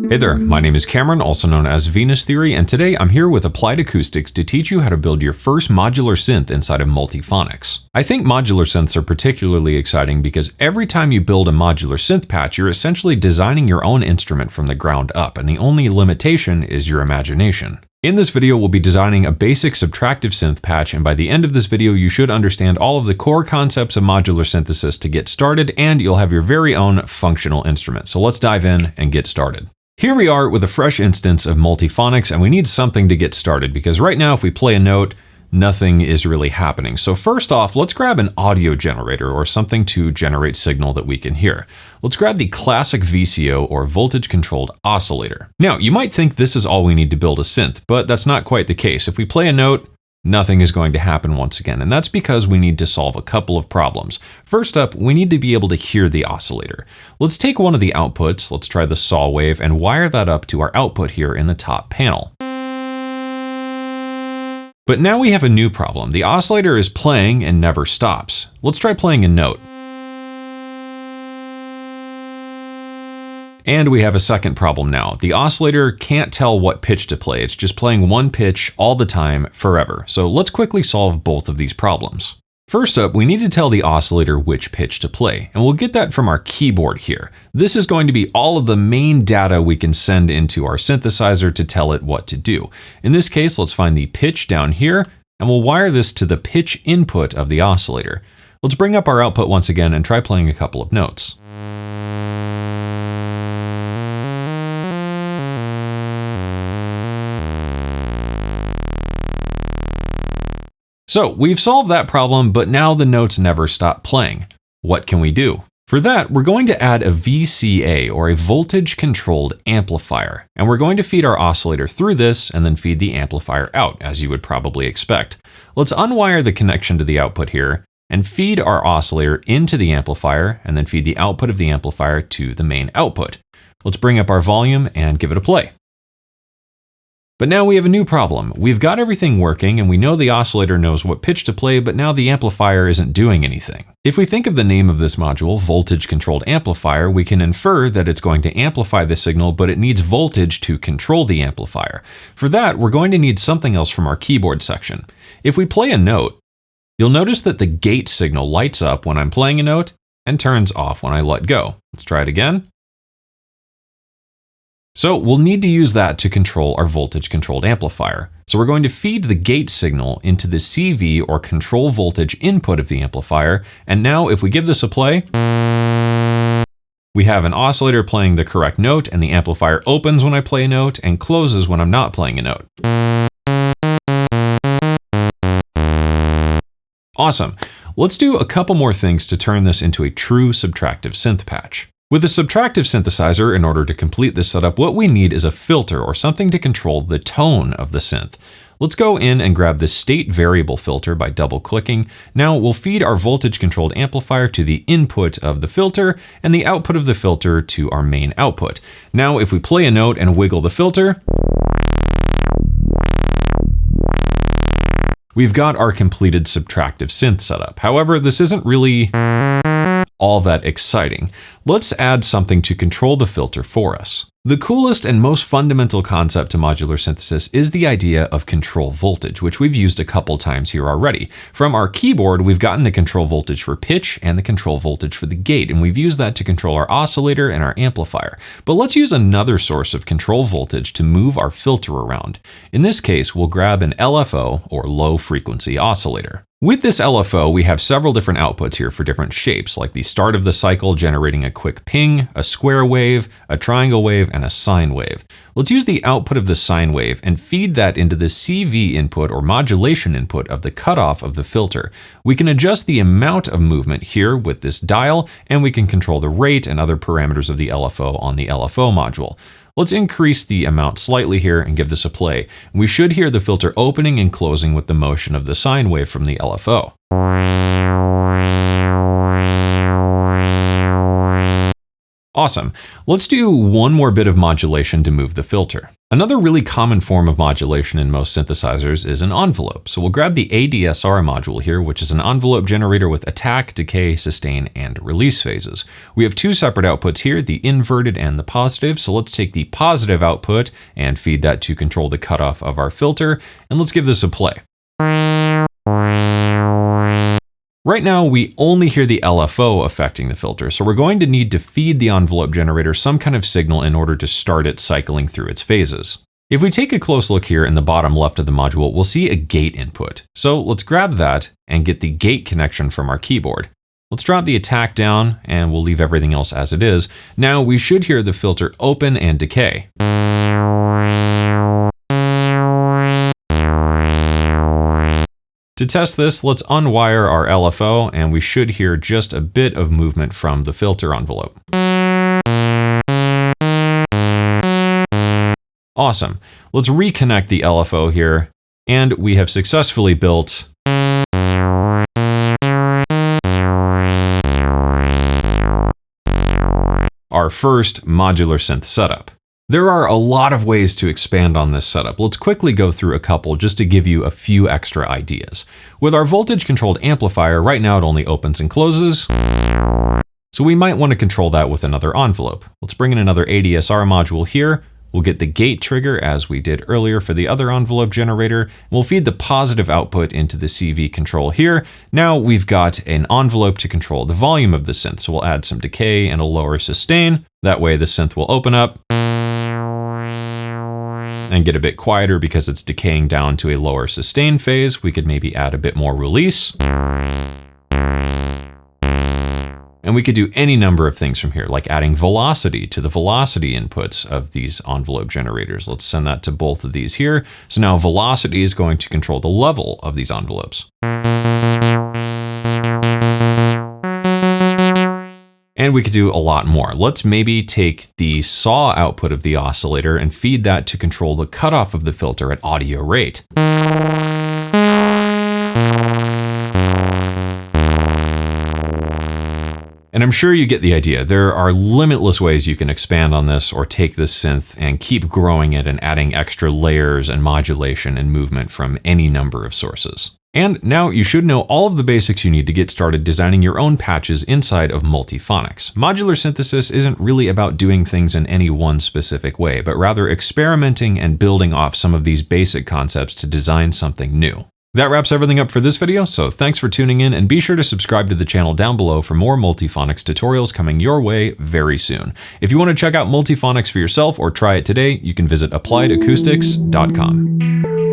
Hey there, my name is Cameron, also known as Venus Theory, and today I'm here with Applied Acoustics to teach you how to build your first modular synth inside of Multiphonics. I think modular synths are particularly exciting because every time you build a modular synth patch, you're essentially designing your own instrument from the ground up, and the only limitation is your imagination. In this video, we'll be designing a basic subtractive synth patch, and by the end of this video, you should understand all of the core concepts of modular synthesis to get started, and you'll have your very own functional instrument. So let's dive in and get started. Here we are with a fresh instance of Multiphonics, and we need something to get started because right now if we play a note, nothing is really happening. So first off, let's grab an audio generator or something to generate signal that we can hear. Let's grab the classic VCO or voltage controlled oscillator. Now, you might think this is all we need to build a synth, but that's not quite the case. If we play a note, nothing is going to happen once again, and that's because we need to solve a couple of problems. First up, we need to be able to hear the oscillator. Let's take one of the outputs, let's try the saw wave, and wire that up to our output here in the top panel. But now we have a new problem. The oscillator is playing and never stops. Let's try playing a note. And we have a second problem now. The oscillator can't tell what pitch to play. It's just playing one pitch all the time forever. So let's quickly solve both of these problems. First up, we need to tell the oscillator which pitch to play, and we'll get that from our keyboard here. This is going to be all of the main data we can send into our synthesizer to tell it what to do. In this case, let's find the pitch down here, and we'll wire this to the pitch input of the oscillator. Let's bring up our output once again and try playing a couple of notes. So we've solved that problem, but now the notes never stop playing. What can we do? For that, we're going to add a VCA, or a voltage controlled amplifier, and we're going to feed our oscillator through this and then feed the amplifier out, as you would probably expect. Let's unwire the connection to the output here and feed our oscillator into the amplifier and then feed the output of the amplifier to the main output. Let's bring up our volume and give it a play. But now we have a new problem. We've got everything working and we know the oscillator knows what pitch to play, but now the amplifier isn't doing anything. If we think of the name of this module, voltage controlled amplifier, we can infer that it's going to amplify the signal, but it needs voltage to control the amplifier. For that, we're going to need something else from our keyboard section. If we play a note, you'll notice that the gate signal lights up when I'm playing a note and turns off when I let go. Let's try it again. So we'll need to use that to control our voltage controlled amplifier. So we're going to feed the gate signal into the CV or control voltage input of the amplifier. And now if we give this a play, we have an oscillator playing the correct note, and the amplifier opens when I play a note and closes when I'm not playing a note. Awesome. Let's do a couple more things to turn this into a true subtractive synth patch. With a subtractive synthesizer, in order to complete this setup, what we need is a filter or something to control the tone of the synth. Let's go in and grab the state variable filter by double-clicking. Now we'll feed our voltage-controlled amplifier to the input of the filter and the output of the filter to our main output. Now if we play a note and wiggle the filter, we've got our completed subtractive synth setup. However, this isn't really all that exciting. Let's add something to control the filter for us. The coolest and most fundamental concept to modular synthesis is the idea of control voltage, which we've used a couple times here already. From our keyboard, we've gotten the control voltage for pitch and the control voltage for the gate, and we've used that to control our oscillator and our amplifier. But let's use another source of control voltage to move our filter around. In this case, we'll grab an LFO, or low frequency oscillator. With this LFO, we have several different outputs here for different shapes, like the start of the cycle generating a quick ping, a square wave, a triangle wave, and a sine wave. Let's use the output of the sine wave and feed that into the CV input or modulation input of the cutoff of the filter. We can adjust the amount of movement here with this dial, and we can control the rate and other parameters of the LFO on the LFO module. Let's increase the amount slightly here and give this a play. We should hear the filter opening and closing with the motion of the sine wave from the LFO. Awesome. Let's do one more bit of modulation to move the filter. Another really common form of modulation in most synthesizers is an envelope. So we'll grab the ADSR module here, which is an envelope generator with attack, decay, sustain, and release phases. We have two separate outputs here, the inverted and the positive. So let's take the positive output and feed that to control the cutoff of our filter. And let's give this a play. Right now, we only hear the LFO affecting the filter, so we're going to need to feed the envelope generator some kind of signal in order to start it cycling through its phases. If we take a close look here in the bottom left of the module, we'll see a gate input. So let's grab that and get the gate connection from our keyboard. Let's drop the attack down and we'll leave everything else as it is. Now we should hear the filter open and decay. To test this, let's unwire our LFO and we should hear just a bit of movement from the filter envelope. Awesome. Let's reconnect the LFO here and we have successfully built our first modular synth setup. There are a lot of ways to expand on this setup. Let's quickly go through a couple just to give you a few extra ideas. With our voltage controlled amplifier, right now it only opens and closes. So we might want to control that with another envelope. Let's bring in another ADSR module here. We'll get the gate trigger as we did earlier for the other envelope generator. And we'll feed the positive output into the CV control here. Now we've got an envelope to control the volume of the synth. So we'll add some decay and a lower sustain. That way the synth will open up and get a bit quieter because it's decaying down to a lower sustain phase. We could maybe add a bit more release. And we could do any number of things from here, like adding velocity to the velocity inputs of these envelope generators. Let's send that to both of these here. So now velocity is going to control the level of these envelopes. And we could do a lot more. Let's maybe take the saw output of the oscillator and feed that to control the cutoff of the filter at audio rate. And I'm sure you get the idea. There are limitless ways you can expand on this or take this synth and keep growing it and adding extra layers and modulation and movement from any number of sources. And now you should know all of the basics you need to get started designing your own patches inside of Multiphonics. Modular synthesis isn't really about doing things in any one specific way, but rather experimenting and building off some of these basic concepts to design something new. That wraps everything up for this video, so thanks for tuning in and be sure to subscribe to the channel down below for more Multiphonics tutorials coming your way very soon. If you want to check out Multiphonics for yourself or try it today, you can visit appliedacoustics.com.